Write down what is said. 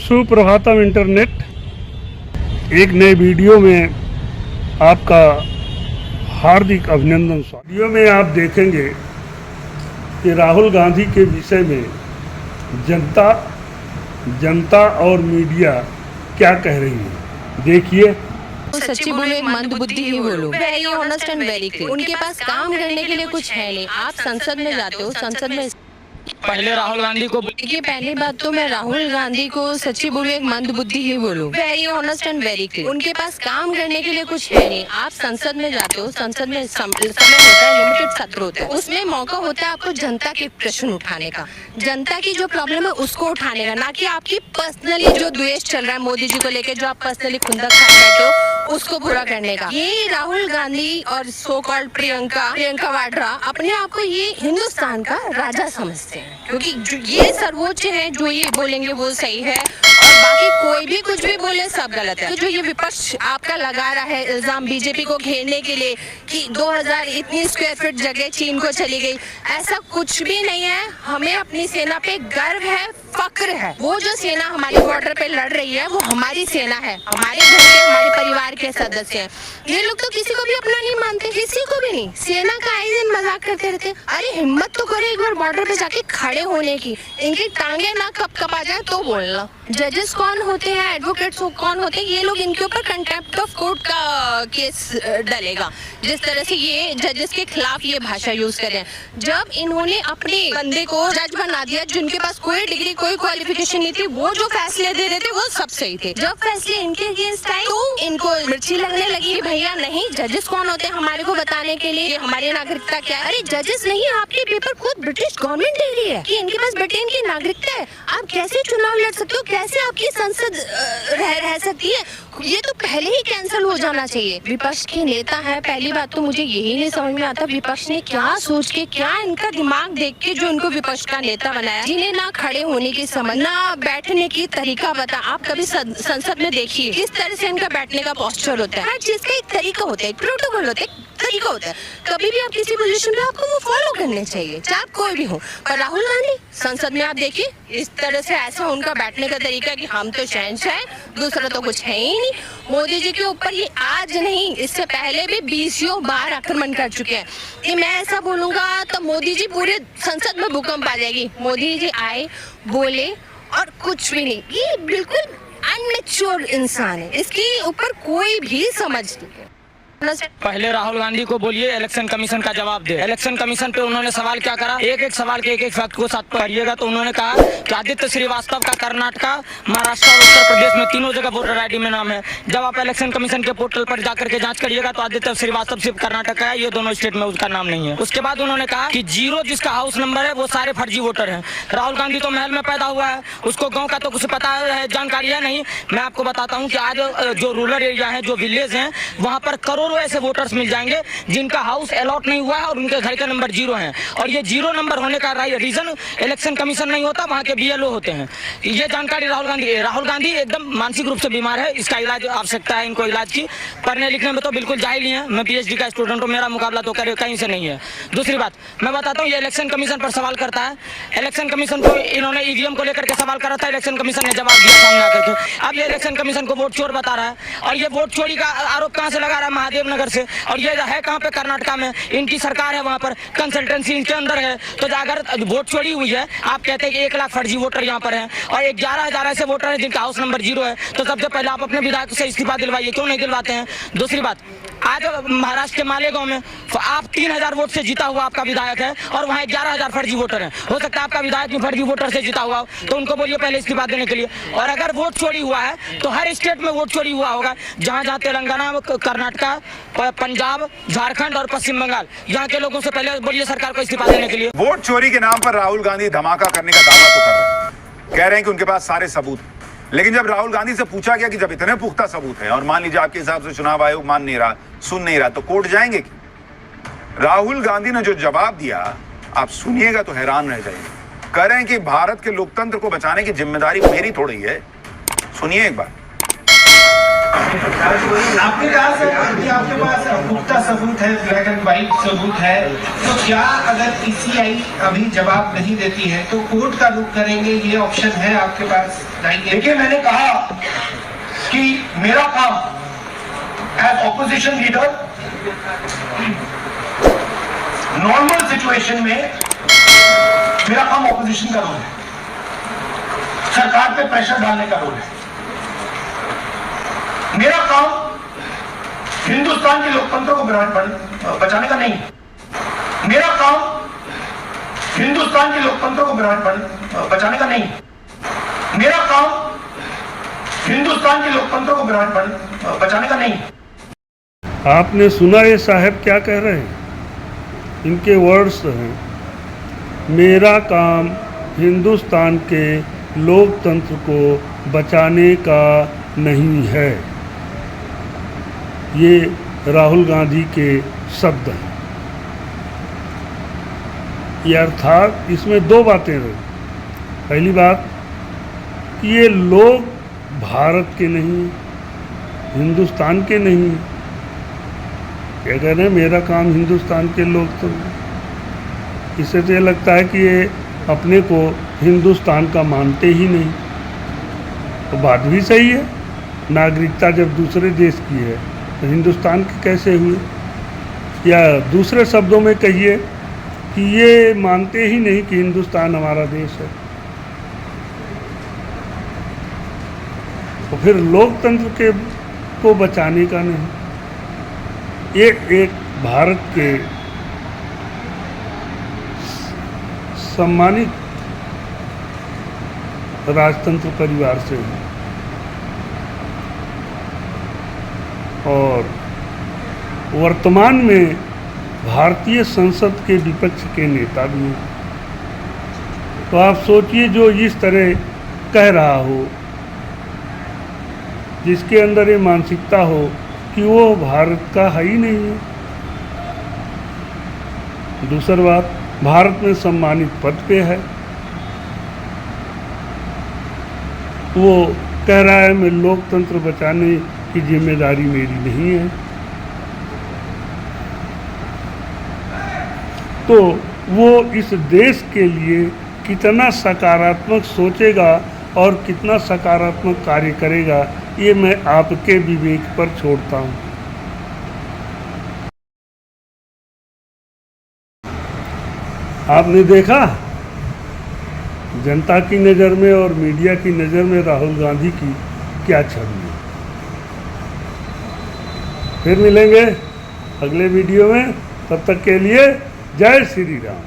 Suprabhatam internet, एक नए video में आपका हार्दिक अभिनंदन। वीडियो में आप देखेंगे कि राहुल गांधी के विषय में जनता और मीडिया क्या कह रही है, देखिए। सच्ची बोलो, एक मंद बुद्धि ही बोलो, very honest and very clear. उनके पास काम करने के लिए कुछ है नहीं। आप संसद में जाते हो, संसद में पहले राहुल गांधी को देखिए, पहली बात तो मैं राहुल गांधी को सच्ची बोलूं, एक मंद बुद्धि ही बोलूं, very honest and very clear. उनके पास काम करने के लिए कुछ है नहीं। आप संसद में जाते हो, संसद में समय होता है, लिमिटेड सत्र होता है, उसमें मौका होता है आपको जनता के प्रश्न उठाने का, जनता की जो प्रॉब्लम है उसको उठाने का, ना कि आपकी पर्सनली जो द्वेष चल रहा है मोदी जी को लेकर, जो आप पर्सनली खुंदक खाए बैठे हो, उसको पूरा करने का। ये राहुल गांधी और सो कॉल्ड प्रियंका वाड्रा अपने आप को ये हिंदुस्तान का राजा समझते हैं, क्योंकि जो ये सर्वोच्च है, जो ये बोलेंगे वो सही है और बाकी कोई भी कुछ भी बोले सब गलत है। तो जो ये विपक्ष आपका लगा रहा है इल्जाम बीजेपी को घेरने के लिए कि 2000 इतनी स्क्वायर फीट जगह चीन को चली गई, ऐसा कुछ भी नहीं है। हमें अपनी सेना पे गर्व है, फक्र है। वो जो सेना हमारे बॉर्डर पे लड़ रही है वो हमारी सेना है, हमारे घर के, हमारे परिवार के सदस्य हैं। ये लोग तो किसी को भी अपना नहीं मानते, किसी को भी नहीं। सेना का आए दिन मजाक करते रहते। अरे हिम्मत तो करे एक बार बॉर्डर पे जाके खड़े होने की, इनकी टांगे ना कप आ जाए तो बोलना। जजेस कौन होते हैं, एडवोकेट्स कौन होते हैं, ये लोग, इनके ऊपर कंटेम्प्ट ऑफ कोर्ट का केस डलेगा। जिस तरह से ये जजेस के खिलाफ ये भाषा यूज करें, जब इन्होंने अपने बंदे को जज बना दिया जिनके पास कोई डिग्री कोई क्वालिफिकेशन नहीं थी, वो जो फैसले दे रहे थे वो सब सही थे। जब फैसले इनके अगेंस्ट आए तो इनको मिर्ची लगने लगी, भैया नहीं, जजेस कौन होते हैं हमारे को बताने के लिए, हमारी नागरिकता क्या है। अरे जजेस नहीं, आपके पेपर खुद ब्रिटिश गवर्नमेंट दे रही है कि इनके पास ब्रिटेन की नागरिकता है। आप कैसे चुनाव लड़ सकते हो, कैसे आपकी संसद रह सकती है? ये तो पहले ही कैंसिल हो जाना चाहिए। विपक्ष के नेता है, पहली बात तो मुझे यही नहीं समझ में आता विपक्ष ने क्या सोच के, क्या इनका दिमाग देख के जो इनको विपक्ष का नेता बनाया, जिन्हें ना खड़े होने की समझ, ना बैठने की तरीका बता। आप कभी संसद में देखिए किस तरह से इनका बैठने का पोस्चर होता है। हर चीज का एक तरीका होता है, एक प्रोटोकॉल होता है, तरीका होता है। कभी भी आप किसी पोजीशन में आपको वो फॉलो करने चाहिए, चाहे आप कोई भी हो। पर राहुल गांधी संसद में आप देखिए इस तरह से, ऐसा उनका बैठने का तरीका कि हम तो शहंशाह है, दूसरा तो कुछ है ही नहीं। मोदी जी के ऊपर ये आज नहीं, इससे पहले भी 20 बार आक्रमण कर चुके हैं। कि मैं ऐसा बोलूंगा तो मोदी जी पूरे संसद में भूकंप आ जाएगी। मोदी जी आए, बोले और कुछ भी नहीं। ये बिल्कुल अनमेच्योर इंसान है, इसके ऊपर कोई भी समझ नहीं है। पहले राहुल गांधी को बोलिए इलेक्शन कमीशन का जवाब दे। इलेक्शन कमीशन पे उन्होंने सवाल क्या करा, एक सवाल के एक फैक्ट को साथ पढ़िएगा तो उन्होंने कहा कि आदित्य श्रीवास्तव का कर्नाटका, महाराष्ट्र और उत्तर प्रदेश में तीनों जगह वोटर आईडी में नाम है। जब आप इलेक्शन कमीशन के पोर्टल पर जाकर के जांच करिएगा तो आदित्य श्रीवास्तव सिर्फ कर्नाटक का है, ये दोनों स्टेट में उसका नाम नहीं है। उसके बाद उन्होंने कहा कि 0 जिसका हाउस नंबर है वो सारे फर्जी वोटर है। राहुल गांधी तो महल में पैदा हुआ है, उसको गाँव का तो कुछ पता है, जानकारी है नहीं। मैं आपको बताता हूँ कि आज जो रूरल एरिया है, जो विलेज है, वहाँ पर करोड़ों ऐसे वोटर्स मिल जाएंगे जिनका हाउस अलॉट नहीं हुआ है और उनके घर का नंबर 0 है। और ये 0 नंबर होने का रीजन इलेक्शन कमीशन नहीं होता, वहाँ के BLO होते हैं। ये जानकारी राहुल गांधी एकदम मानसिक रूप से बीमार है, इसका इलाज आवश्यकता है इनको, इलाज की। पढ़ने लिखने में तो बिल्कुल जाहिल ही है, मैं PhD का स्टूडेंट हूँ, मेरा मुकाबला तो कहीं से नहीं है। दूसरी बात मैं बताता हूँ, ये इलेक्शन कमीशन पर सवाल करता है। इलेक्शन कमीशन को इन्होंने EVM को लेकर के सवाल करा था, इलेक्शन कमीशन ने जवाब दिया सामने आकर के। अब ये इलेक्शन कमीशन को वोट चोर बता रहा है और ये वोट चोरी का आरोप कहाँ से लगा रहा है, महादेव नगर से। और ये है कहाँ पे, कर्नाटका में। इनकी सरकार है, वहाँ पर कंसल्टेंसी इनके अंदर है। तो अगर वोट चोरी हुई है, आप कहते हैं कि 1 लाख फर्जी वोटर यहाँ पर हैं और 11,000 ऐसे वोटर हैं जिनका हाउस नंबर 0 है, तो सबसे पहले आप अपने विधायक से इस्तीफा दिलवाइए, क्यों नहीं दिलवाते हैं? दूसरी बात, आज महाराष्ट्र के मालेगांव में आप 3,000 वोट से जीता हुआ आपका विधायक है और वहाँ 11,000 फर्जी वोटर हैं। हो सकता है आपका विधायक भी फर्जी वोटर से जीता हुआ हो, तो उनको बोलिए पहले इस्तीफा देने के लिए। और अगर वोट चोरी हुआ है तो हर स्टेट में वोट चोरी हुआ होगा, जहाँ तेलंगाना, कर्नाटका, पंजाब, झारखंड और पश्चिम बंगाल, यहाँ के लोगों से पहले बोलिए सरकार को इस्तीफा देने के लिए। वोट चोरी के नाम पर राहुल गांधी धमाका करने का दावा तो कर रहे हैं, कह रहे हैं कि उनके पास सारे सबूत। लेकिन जब राहुल गांधी से पूछा गया कि जब इतने पुख्ता सबूत है और मान लीजिए आपके हिसाब से चुनाव आयोग मान नहीं रहा, सुन नहीं रहा, तो कोर्ट जाएंगे क्यों? राहुल गांधी ने जो जवाब दिया आप सुनिएगा तो हैरान रह जाएंगे। कह रहे हैं कि भारत के लोकतंत्र को बचाने की जिम्मेदारी मेरी थोड़ी है। सुनिए एक बार। आपने कहा सर कि आपके पास पुख्ता सबूत है, ब्लैक एंड व्हाइट सबूत है, तो क्या अगर पीसीआई अभी जवाब नहीं देती है तो कोर्ट का रुख करेंगे, ये ऑप्शन है आपके पास? देखिए, मैंने कहा कि मेरा काम as opposition leader normal situation में मेरा काम ऑपोजिशन का रोल है, सरकार पे प्रेशर डालने का रोल है। मेरा काम हिंदुस्तान के लोकतंत्र को बचाने का नहीं है। मेरा काम हिंदुस्तान के लोकतंत्र को बचाने का नहीं है। मेरा काम हिंदुस्तान के लोकतंत्र को बचाने का नहीं है। आपने सुना ये साहब क्या कह रहे हैं? इनके वर्ड्स हैं, मेरा काम हिंदुस्तान के लोकतंत्र को बचाने का नहीं है। ये राहुल गांधी के शब्द हैं। ये अर्थात इसमें दो बातें रही। पहली बात कि ये लोग भारत के नहीं, हिंदुस्तान के नहीं। क्या कह रहे हैं? मेरा काम हिंदुस्तान के लोकतंत्र। इससे तो ये लगता है कि ये अपने को हिंदुस्तान का मानते ही नहीं। तो बात भी सही है, नागरिकता जब दूसरे देश की है तो हिंदुस्तान के कैसे हुए? या दूसरे शब्दों में कहिए कि ये मानते ही नहीं कि हिंदुस्तान हमारा देश है। तो फिर लोकतंत्र को बचाने का नहीं। ये एक भारत के सम्मानित राजतंत्र परिवार से है और वर्तमान में भारतीय संसद के विपक्ष के नेता भी हैं। तो आप सोचिए, जो इस तरह कह रहा हो, जिसके अंदर ये मानसिकता हो कि वो भारत का है ही नहीं है। दूसरी बात, भारत में सम्मानित पद पे है, वो कह रहा है मैं लोकतंत्र बचाने की जिम्मेदारी मेरी नहीं है। तो वो इस देश के लिए कितना सकारात्मक सोचेगा और कितना सकारात्मक कार्य करेगा, ये मैं आपके विवेक पर छोड़ता हूँ। आपने देखा जनता की नज़र में और मीडिया की नज़र में राहुल गांधी की क्या छवि है। फिर मिलेंगे अगले वीडियो में, तब तक के लिए जय श्री राम।